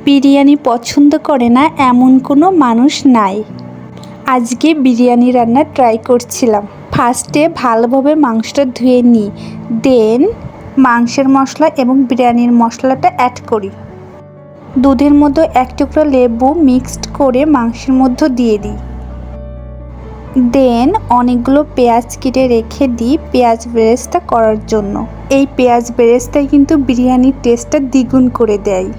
বিরিয়ানি পছন্দ করে না এমন কোনো মানুষ নাই। আজকে বিরিয়ানি রান্না ট্রাই করছিলাম। ফার্স্টে ভালোভাবে মাংসটা ধুয়ে নিই, দেন মাংসের মশলা এবং বিরিয়ানির মশলাটা অ্যাড করি। দুধের মধ্যে এক টুকরো লেবু মিক্সড করে মাংসের মধ্যে দিয়ে দিই। দেন অনেকগুলো পেঁয়াজ কেটে রেখে দিই পেঁয়াজ বেরেস্তা করার জন্য। এই পেঁয়াজ বেরেস্তাই কিন্তু বিরিয়ানির টেস্টটা দ্বিগুণ করে দেয়।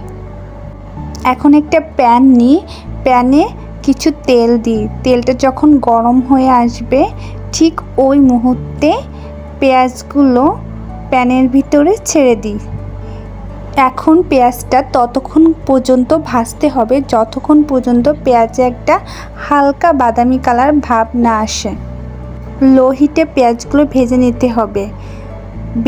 এখন একটা প্যান নিই, প্যানে কিছু তেল দিই। তেলটা যখন গরম হয়ে আসবে ঠিক ওই মুহূর্তে পেঁয়াজগুলো প্যানের ভিতরে ছেড়ে দিই। এখন পেঁয়াজটা ততক্ষণ পর্যন্ত ভাজতে হবে যতক্ষণ পর্যন্ত পেঁয়াজে একটা হালকা বাদামি কালার ভাব না আসে। লো হিটে পেঁয়াজগুলো ভেজে নিতে হবে।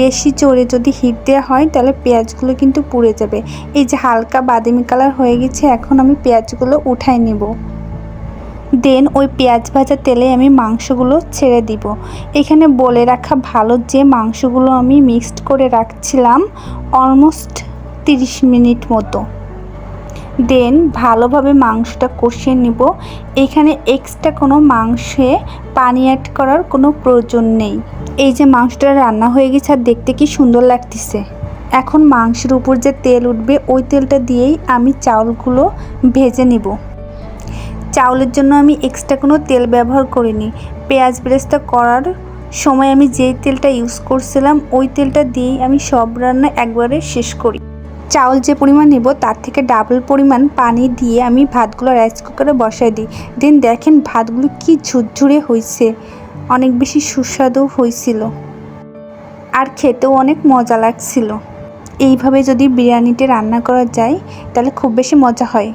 বেশি জোরে যদি হিট দেওয়া হয় তাহলে পেঁয়াজগুলো কিন্তু পুড়ে যাবে। এই যে হালকা বাদামি কালার হয়ে গেছে, এখন আমি পেঁয়াজগুলো উঠাই নেব। দেন ওই পেঁয়াজ ভাজা তেলে আমি মাংসগুলো ছেড়ে দিব। এখানে বলে রাখা ভালো যে মাংসগুলো আমি মিক্সড করে রাখছিলাম অলমোস্ট 30 মিনিট মতো। দেন ভালোভাবে মাংসটা কষিয়ে নিব। এখানে এক্সট্রা কোনো মাংসে পানি অ্যাড করার কোনো প্রয়োজন নেই। এই যে মাংসটা রান্না হয়ে গেছে আর দেখতে কি সুন্দর লাগতেছে। এখন মাংসের উপর যে তেল উঠবে ওই তেলটা দিয়েই আমি চাউলগুলো ভেজে নিব। চাউলের জন্য আমি এক্সট্রা কোনো তেল ব্যবহার করিনি। পেঁয়াজ বেরেস্তা করার সময় আমি যেই তেলটা ইউজ করছিলাম ওই তেলটা দিয়েই আমি সব রান্না একবারে শেষ করি। চাউল যে পরিমাণ নেব তার থেকে ডাবল পরিমাণ পানি দিয়ে আমি ভাতগুলো রাইস কুকারে বসাই দিই। দেন দেখেন ভাতগুলো কি ঝুরঝুরে হয়েছে, অনেক বেশি সুস্বাদু হয়েছিল আর খেতেও অনেক মজা লাগছিল। এইভাবে যদি বিরিয়ানিটা রান্না করা যায় তাহলে খুব বেশি মজা হয়।